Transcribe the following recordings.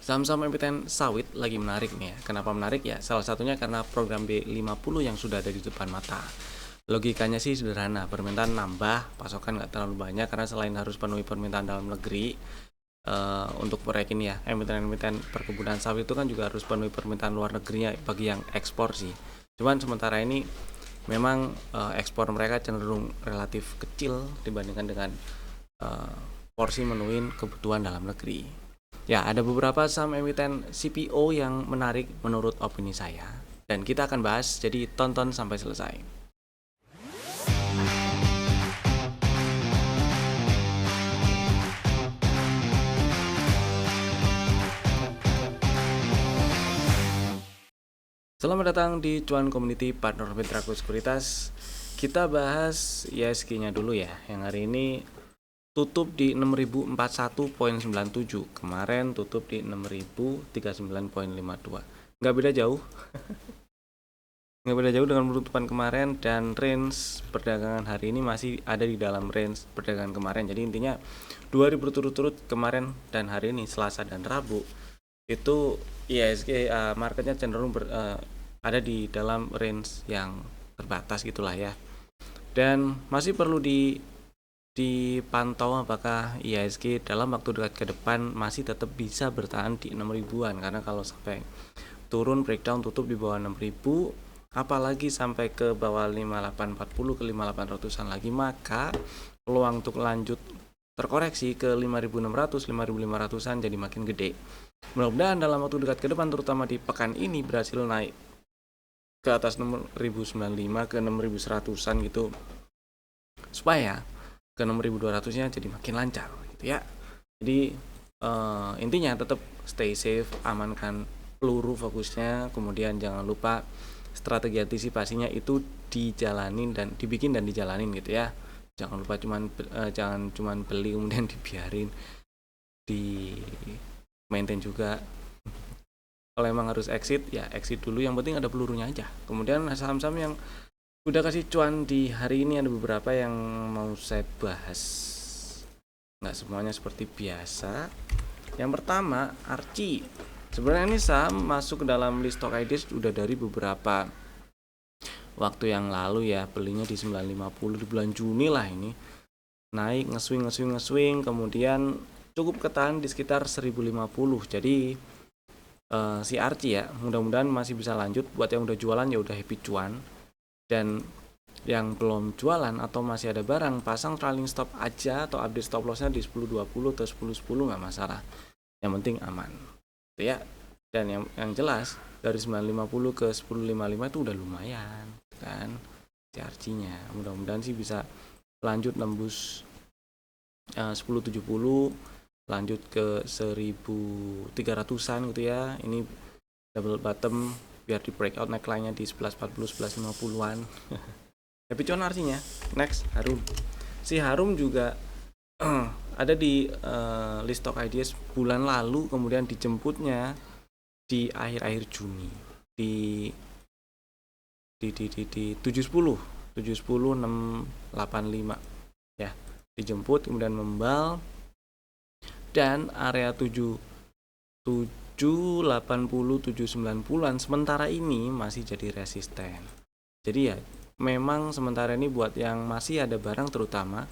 Saham-saham emiten sawit lagi menarik nih ya. Kenapa menarik ya? Salah satunya karena program B50 yang sudah ada di depan mata. Logikanya sih sederhana, permintaan nambah, pasokan nggak terlalu banyak karena selain harus penuhi permintaan dalam negeri untuk proyek ini ya, emiten-emiten perkebunan sawit itu kan juga harus penuhi permintaan luar negerinya bagi yang ekspor sih. Cuman sementara ini memang ekspor mereka cenderung relatif kecil dibandingkan dengan porsi menuhin kebutuhan dalam negeri. Ya, ada beberapa saham emiten CPO yang menarik menurut opini saya. Dan kita akan bahas, jadi tonton sampai selesai. Selamat datang di Cuan Community Partner Mitra Sekuritas. Kita bahas ISG-nya dulu ya. Yang hari ini tutup di 6041.97. Kemarin tutup di 6039.52. Nggak beda jauh. Nggak beda jauh dengan penutupan kemarin, dan range perdagangan hari ini masih ada di dalam range perdagangan kemarin. Jadi intinya 2 hari berturut-turut kemarin dan hari ini, Selasa dan Rabu, itu ISG marketnya cenderung ada di dalam range yang terbatas gitulah ya. Dan masih perlu dipantau apakah IHSG dalam waktu dekat ke depan masih tetap bisa bertahan di 6.000-an, karena kalau sampai turun breakdown tutup di bawah 6.000, apalagi sampai ke bawah 5840 ke 5800-an lagi, maka peluang untuk lanjut terkoreksi ke 5.600 5.500-an jadi makin gede. Mudah-mudahan dalam waktu dekat ke depan, terutama di pekan ini, berhasil naik ke atas 6.095 ke 6.100-an gitu, supaya ke 6.200-nya jadi makin lancar gitu ya. Jadi intinya tetap stay safe, amankan peluru fokusnya, kemudian jangan lupa strategi antisipasinya itu dijalanin dan dibikin dan dijalanin gitu ya. Jangan lupa jangan cuman beli kemudian dibiarin, di maintain juga. Kalau emang harus exit ya exit dulu, yang penting ada pelurunya aja. Kemudian saham-saham yang udah kasih cuan di hari ini ada beberapa yang mau saya bahas, nggak semuanya seperti biasa. Yang pertama, Archie. Sebenarnya ini saham masuk ke dalam list stock ideas udah dari beberapa waktu yang lalu ya. Belinya di 950 di bulan Juni lah ini. Naik nge-swing, kemudian cukup ketahan di sekitar 1050. Jadi si Archie ya, mudah-mudahan masih bisa lanjut. Buat yang udah jualan ya udah happy cuan. Dan yang belum jualan atau masih ada barang, pasang trailing stop aja atau update stop lossnya di 10.20 atau 10.10 nggak masalah, yang penting aman itu ya. Dan yang jelas dari 9.50 ke 10.55 itu udah lumayan kan CRC-nya. Mudah-mudahan sih bisa lanjut nembus 10.70, lanjut ke 1.300-an gitu ya. Ini double bottom biar di breakout neckline-nya di 11.40 11.50-an. Happy cuan artinya. Next, Harum. Si Harum juga ada di list stock ideas bulan lalu, kemudian dijemputnya di akhir-akhir Juni di 710 685 ya, dijemput kemudian membal, dan area 780 790-an sementara ini masih jadi resisten. Jadi ya memang sementara ini buat yang masih ada barang terutama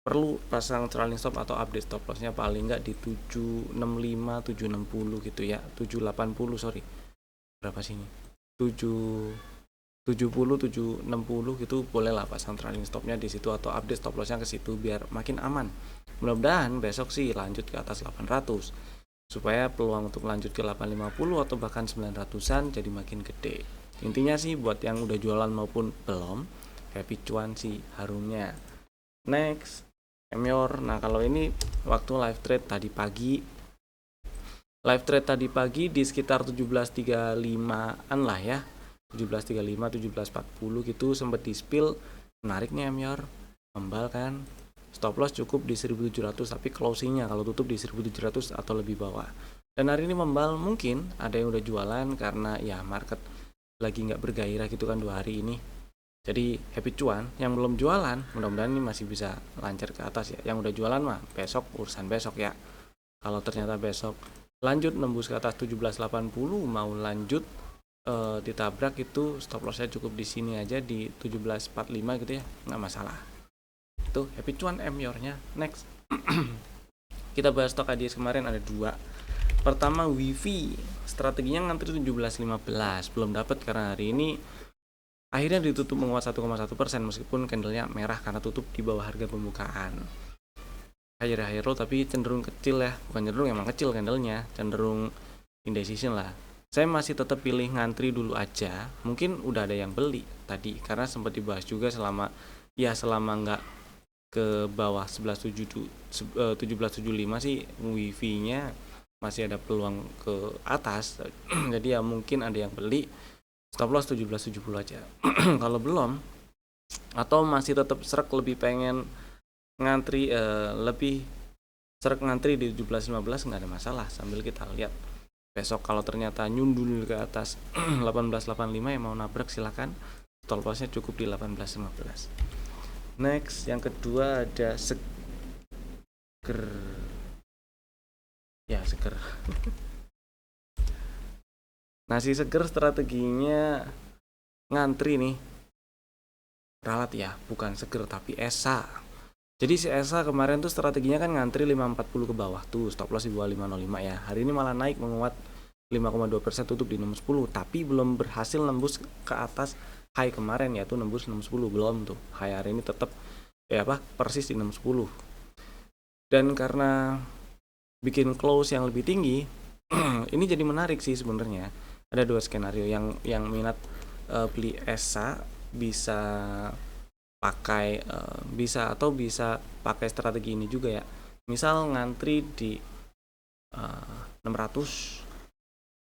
perlu pasang trailing stop atau update stop lossnya paling nggak di 765 760 gitu ya. 780 sorry, berapa sini, 770 760 gitu, boleh lah pasang trailing stopnya di situ atau update stop lossnya ke situ biar makin aman. Mudah-mudahan besok sih lanjut ke atas 800 supaya peluang untuk lanjut ke 850 atau bahkan 900-an jadi makin gede. Intinya sih buat yang udah jualan maupun belum, happy cuan sih Harumnya. Next, Emior. Nah kalau ini waktu live trade tadi pagi di sekitar 17.35an lah ya, 17.35 17.40 gitu, sempat di spill. Menariknya Emior membal kan, stop loss cukup di 1.700 tapi closingnya kalau tutup di 1.700 atau lebih bawah. Dan hari ini membal, mungkin ada yang udah jualan karena ya market lagi nggak bergairah gitu kan 2 hari ini. Jadi happy cuan. Yang belum jualan mudah-mudahan ini masih bisa lancar ke atas ya. Yang udah jualan mah besok urusan besok ya. Kalau ternyata besok lanjut nembus ke atas 1780, mau lanjut ditabrak, itu stop lossnya cukup di sini aja di 1745 gitu ya, nggak masalah. Itu happy cuan M-nya. Next kita bahas stok ADS kemarin ada dua. Pertama Wifi, strateginya ngantri 17.15, belum dapat karena hari ini akhirnya ditutup menguat 1,1% meskipun candlenya merah karena tutup di bawah harga pembukaan. High roll tapi cenderung kecil ya, bukan cenderung, emang kecil candlenya, cenderung indecision lah. Saya masih tetap pilih ngantri dulu aja. Mungkin udah ada yang beli tadi karena sempat dibahas juga selama nggak ke bawah 1775 sih Wifi-nya masih ada peluang ke atas. Jadi ya mungkin ada yang beli, stop loss 1770 aja. Kalau belum atau masih tetap serak lebih pengen ngantri lebih serak ngantri di 1715 nggak ada masalah, sambil kita lihat besok kalau ternyata nyundul ke atas 1885 yang mau nabrak silakan, stop lossnya cukup di 1815. Next yang kedua ada seger nasi seger, strateginya ngantri nih, ralat ya, bukan seger tapi ESA. Jadi si ESA kemarin tuh strateginya kan ngantri 540 ke bawah tuh, stop loss di bawah 505 ya. Hari ini malah naik menguat 5,2%, tutup di 610, tapi belum berhasil nembus ke atas high kemarin, yaitu nembus 610, belum tuh. High hari ini tetap persis di 610. Dan karena bikin close yang lebih tinggi, ini jadi menarik sih sebenarnya. Ada dua skenario, yang minat beli ESA bisa pakai bisa pakai strategi ini juga ya. Misal ngantri di 600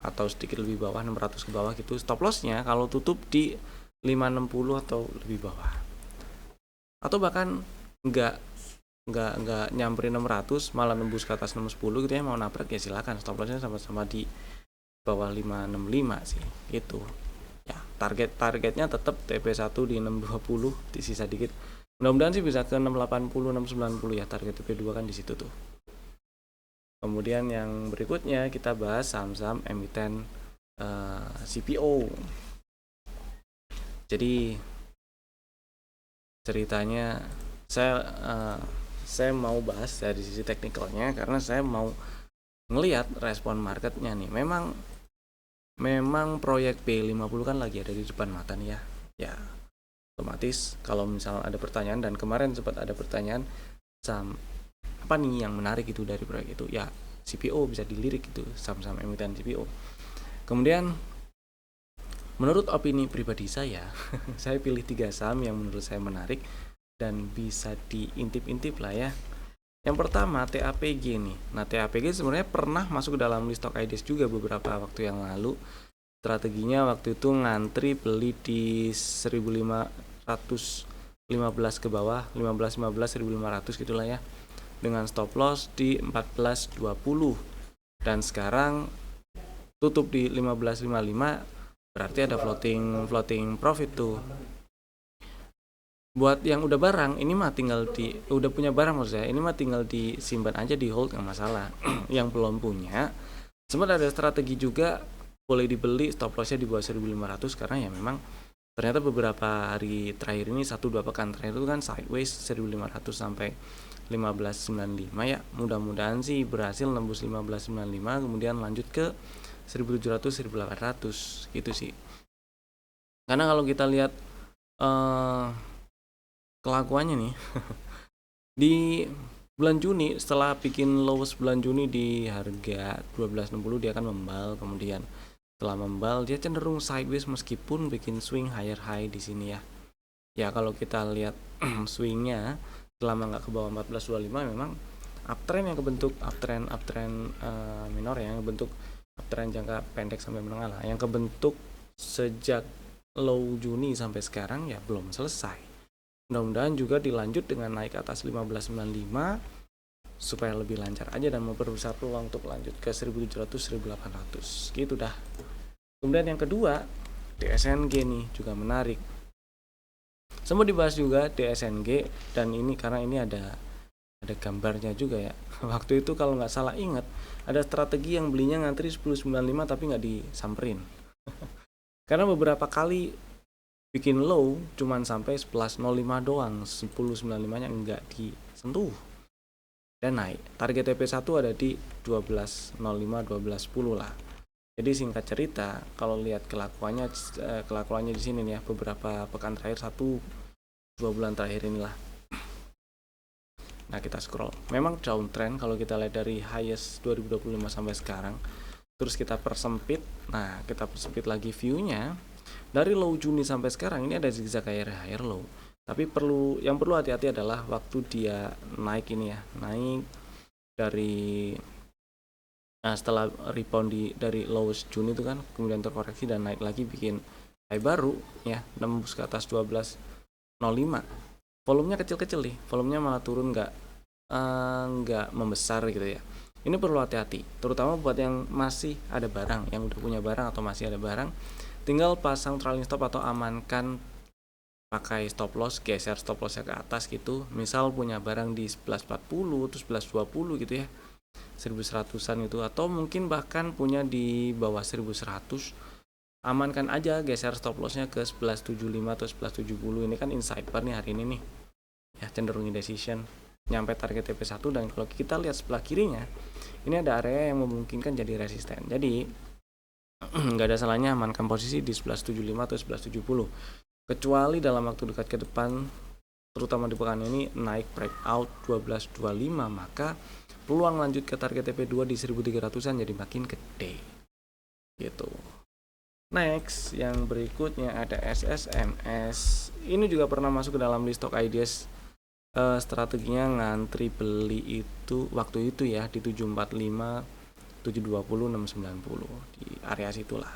atau sedikit lebih bawah, 600 ke bawah gitu, stop lossnya kalau tutup di 560 atau lebih bawah, atau bahkan nggak nyamperin 600 malah nembus ke atas 610 gitu ya, mau nabrak ya silakan, stop lossnya sama-sama di bawah 565 sih gitu ya. Targetnya tetap TP1 di 620, di sisa dikit, mudah-mudahan sih bisa ke 680 690 ya, target TP2 kan di situ tuh. Kemudian yang berikutnya kita bahas saham-saham emiten CPO. Jadi ceritanya saya mau bahas dari sisi teknikalnya karena saya mau ngelihat respon marketnya nih. Memang proyek P50 kan lagi ada di depan mata nih ya. Otomatis kalau misal ada pertanyaan, dan kemarin sempat ada pertanyaan saham apa nih yang menarik itu dari proyek itu ya, CPO bisa dilirik itu, saham-saham emiten CPO. Kemudian menurut opini pribadi saya saya pilih 3 saham yang menurut saya menarik dan bisa diintip-intip lah ya. Yang pertama TAPG nih. Nah TAPG sebenarnya pernah masuk ke dalam list stock IDS juga beberapa waktu yang lalu. Strateginya waktu itu ngantri beli di 1515 ke bawah, 1515 1500 gitulah ya, dengan stop loss di 1420, dan sekarang tutup di 1555, berarti ada floating profit tuh. Buat yang udah barang, ini mah tinggal udah punya barang maksud saya, ini mah tinggal disimpan aja, di hold, nggak masalah. Yang belum punya, sempat ada strategi juga, boleh dibeli, stop lossnya di bawah 1500, karena ya memang ternyata beberapa hari terakhir ini, 1-2 pekan terakhir itu kan sideways 1500 sampai 1595 ya. Mudah-mudahan sih berhasil nembus 1595, kemudian lanjut ke 1700 1800 gitu sih. Karena kalau kita lihat kelakuannya nih di bulan Juni, setelah bikin lowest bulan Juni di harga 1260, dia akan membal, kemudian setelah membal dia cenderung sideways meskipun bikin swing higher high di sini ya. Ya kalau kita lihat swingnya selama nggak ke bawah 1425 memang uptrend yang kebentuk, uptrend minor ya, yang kebentuk uptrend jangka pendek sampai menengah lah, yang kebentuk sejak low Juni sampai sekarang ya belum selesai. Mudah-mudahan juga dilanjut dengan naik ke atas 1595 supaya lebih lancar aja dan memperbesar peluang untuk lanjut ke 1700 1800 gitu dah. Kemudian yang kedua DSNG nih juga menarik. Sempat dibahas juga DSNG, dan ini karena ini ada ada gambarnya juga ya. Waktu itu kalau nggak salah ingat, ada strategi yang belinya ngantri 10.95 tapi nggak disamperin. Karena beberapa kali bikin low cuman sampai 11.05 doang, 10.95 nya nggak disentuh dan naik. Target TP1 ada di 12.05, 12.10 lah. Jadi singkat cerita, kalau lihat kelakuannya di sini nih ya, beberapa pekan terakhir, 1-2 bulan terakhir inilah. Nah, kita scroll. Memang downtrend kalau kita lihat dari highest 2025 sampai sekarang. Terus kita persempit. Nah, kita persempit lagi view-nya. Dari low Juni sampai sekarang ini ada zigzag higher low. Tapi yang perlu hati-hati adalah waktu dia naik ini ya, naik dari setelah rebound dari low Juni itu kan, kemudian terkoreksi dan naik lagi bikin high baru ya, nembus ke atas 12.05. Volumenya kecil-kecil nih, volumenya malah turun nggak membesar gitu ya. Ini perlu hati-hati, terutama buat yang masih ada barang, yang udah punya barang atau masih ada barang, tinggal pasang trailing stop atau amankan pakai stop loss, geser stop lossnya ke atas gitu. Misal punya barang di 11.40 terus 11.20 gitu ya, 1.100an gitu, atau mungkin bahkan punya di bawah 1.100, amankan aja, geser stop lossnya ke 11.75 atau 11.70. Ini kan inside bar nih hari ini nih ya, cenderung indecision nyampe target TP1. Dan kalau kita lihat sebelah kirinya, ini ada area yang memungkinkan jadi resisten. Jadi nggak ada salahnya amankan posisi di 11.75 atau 11.70. Kecuali dalam waktu dekat ke depan, terutama di pekan ini, naik breakout 12.25, maka peluang lanjut ke target TP2 di 1.300-an jadi makin gede gitu. Next, yang berikutnya ada SSMS. Ini juga pernah masuk ke dalam list stock ideas. Strateginya ngantri beli itu waktu itu ya di 745, 720, 690 di area situlah.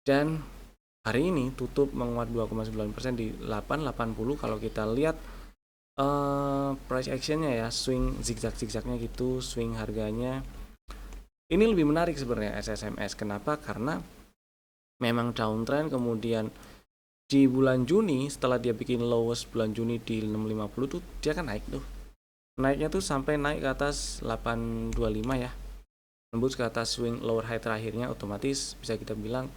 Dan hari ini tutup menguat 2,9% di 880. Kalau kita lihat price actionnya ya, swing zigzagnya gitu, swing harganya ini lebih menarik sebenarnya SSMS. Kenapa? Karena memang downtrend, kemudian di bulan Juni setelah dia bikin lowest bulan Juni di 650 tuh dia kan naik tuh. Naiknya tuh sampai naik ke atas 825 ya. Nembus ke atas swing lower high terakhirnya, otomatis bisa kita bilang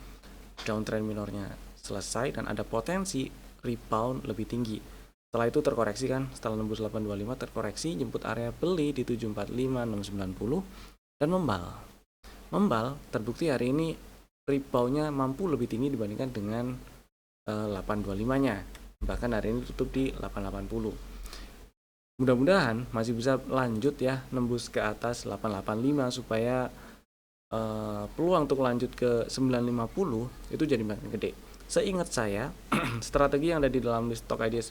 downtrend minornya selesai dan ada potensi rebound lebih tinggi. Setelah itu terkoreksi kan, setelah nembus 825 terkoreksi, jemput area beli di 745, 690 dan membal terbukti hari ini reboundnya mampu lebih tinggi dibandingkan dengan 825 nya. Bahkan hari ini tutup di 880. Mudah-mudahan masih bisa lanjut ya, nembus ke atas 885 supaya peluang untuk lanjut ke 950 itu jadi makin gede. Seingat saya, strategi yang ada di dalam list stock ideas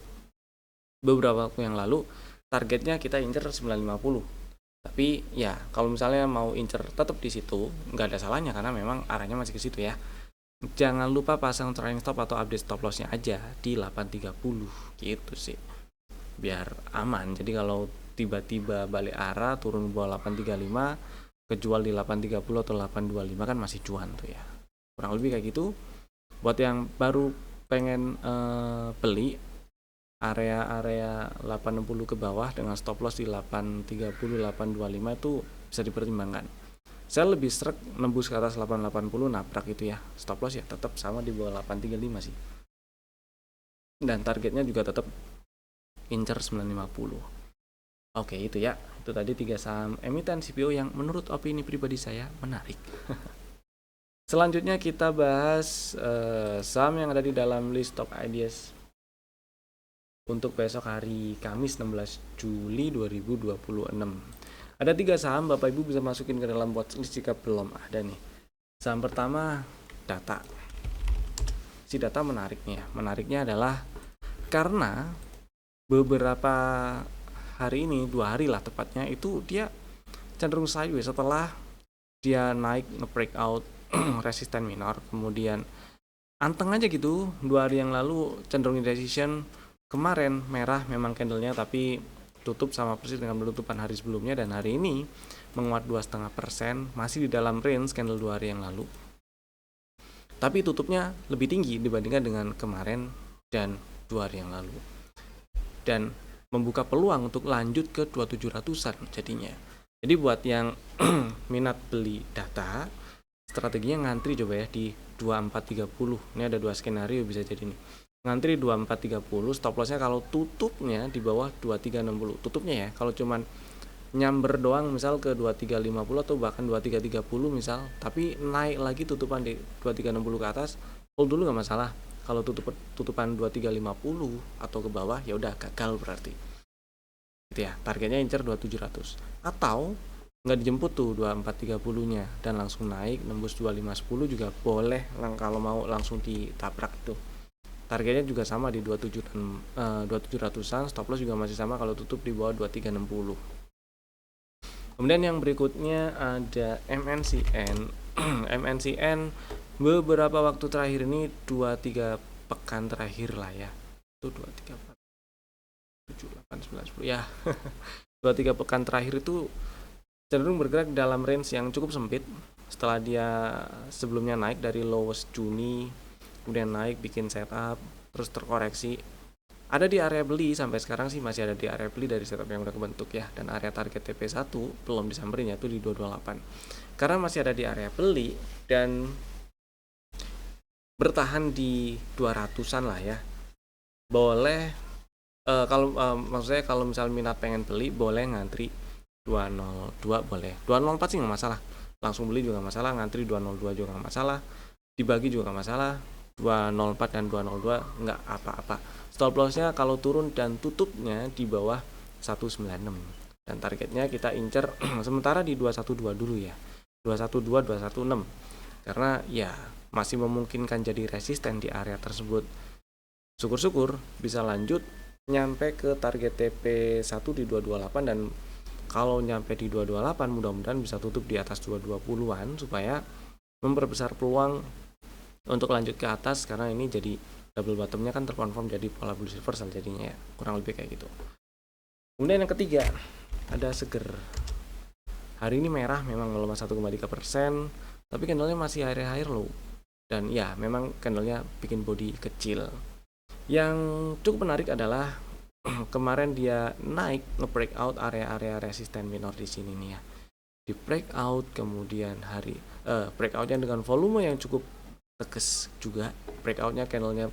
beberapa waktu yang lalu, targetnya kita incer 950. Tapi ya kalau misalnya mau incer tetap di situ, nggak ada salahnya karena memang arahnya masih ke situ ya. Jangan lupa pasang trailing stop atau update stop lossnya aja di 830 gitu sih, biar aman. Jadi kalau tiba-tiba balik arah turun ke bawah 835, kejual di 830 atau 825 kan masih cuan tuh ya, kurang lebih kayak gitu. Buat yang baru pengen beli area 860 ke bawah dengan stop loss di 830, 825 itu bisa dipertimbangkan. Saya lebih srek nembus ke atas 880 nabrak itu ya, stop loss ya tetap sama di bawah 835 sih, dan targetnya juga tetap incer 950. Oke, itu ya, itu tadi 3 saham emiten CPO yang menurut opini pribadi saya menarik. Selanjutnya kita bahas saham yang ada di dalam list stock ideas untuk besok hari Kamis 16 Juli 2026. Ada 3 saham, Bapak Ibu bisa masukin ke dalam watchlist jika belum ada nih. Saham pertama, Data. Si Data menariknya adalah karena beberapa hari ini, 2 hari lah tepatnya, itu dia cenderung sideways setelah dia naik nge-breakout resisten minor, kemudian anteng aja gitu. 2 hari yang lalu cenderung indecision, kemarin merah memang candlenya tapi tutup sama persis dengan penutupan hari sebelumnya, dan hari ini menguat 2,5%, masih di dalam range candle 2 hari yang lalu, tapi tutupnya lebih tinggi dibandingkan dengan kemarin dan 2 hari yang lalu. Dan membuka peluang untuk lanjut ke 2700-an jadinya. Jadi buat yang minat beli data, strateginya ngantri coba ya di 2430. Ini ada dua skenario bisa jadi nih. Ngantri 2430, stop lossnya kalau tutupnya di bawah 2360. Tutupnya ya, kalau cuman nyamber doang misal ke 2350 atau bahkan 2330 misal, tapi naik lagi tutupan di 2360 ke atas, hold dulu nggak masalah. Kalau tutupan 2350 atau ke bawah ya udah gagal berarti. Gitu ya. Targetnya incer 2700. Atau nggak dijemput tuh 2430-nya dan langsung naik nembus 2510 juga boleh kalau mau langsung ditabrak itu. Targetnya juga sama di 2700-an, stop loss juga masih sama kalau tutup di bawah 2360. Kemudian yang berikutnya ada MNCN. MNCN beberapa waktu terakhir ini 2-3 pekan terakhir lah ya. Itu 2-3 7, 8, 9, 10 ya. 2-3 pekan terakhir itu cenderung bergerak dalam range yang cukup sempit. Setelah dia sebelumnya naik dari lowest Juni, kemudian naik bikin setup, terus terkoreksi. Ada di area beli sampai sekarang sih masih ada di area beli dari setup yang udah kebentuk ya, dan area target TP1 belum disamperin yaitu di 228. Karena masih ada di area beli dan bertahan di 200-an lah ya. Boleh maksud saya kalau misal minat pengen beli boleh ngantri 202 boleh. 204 sih nggak masalah. Langsung beli juga masalah, ngantri 202 juga nggak masalah. Dibagi juga nggak masalah. 204 dan 202 nggak apa-apa. Stop lossnya kalau turun dan tutupnya di bawah 196 dan targetnya kita incer sementara di 212 dulu ya, 212 216 karena ya masih memungkinkan jadi resisten di area tersebut. Syukur-syukur bisa lanjut nyampe ke target TP1 di 228 dan kalau nyampe di 228 mudah-mudahan bisa tutup di atas 220-an supaya memperbesar peluang untuk lanjut ke atas karena ini jadi double bottomnya kan terkonfirm jadi pola bullish reversal jadinya ya, kurang lebih kayak gitu. Kemudian yang ketiga ada Seger. Hari ini merah memang melemah 1,3%, tapi candlenya masih higher low dan ya memang candlenya bikin body kecil. Yang cukup menarik adalah kemarin dia naik nge-breakout area-area resisten minor di sini nih ya. Di breakout kemudian breakoutnya dengan volume yang cukup tegas juga, breakoutnya candlenya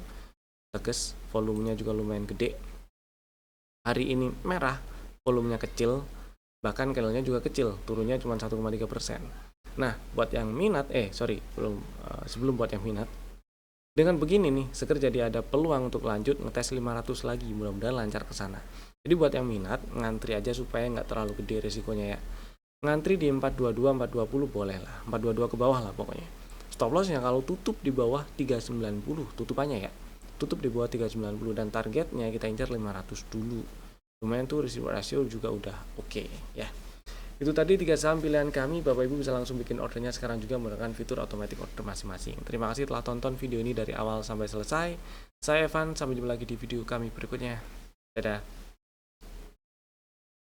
tegas, volumenya juga lumayan gede. Hari ini merah, volumenya kecil, bahkan candlenya juga kecil, turunnya cuma 1,3%. Nah, buat yang minat, sebelum buat yang minat, dengan begini nih, Seger jadi ada peluang untuk lanjut ngetes 500 lagi, mudah-mudahan lancar ke sana. Jadi buat yang minat, ngantri aja supaya nggak terlalu gede resikonya ya. Ngantri di 422, 420 boleh lah, 422 ke bawah lah pokoknya. Stop lossnya kalau tutup di bawah 390, tutupannya ya, tutup di bawah 390 dan targetnya kita incar 500 dulu. Lumayan tuh receiver ratio juga udah oke ya. Itu tadi 3 saham pilihan kami. Bapak Ibu bisa langsung bikin ordernya sekarang juga menggunakan fitur automatic order masing-masing. Terima kasih telah tonton video ini dari awal sampai selesai. Saya Evan, sampai jumpa lagi di video kami berikutnya. Dadah.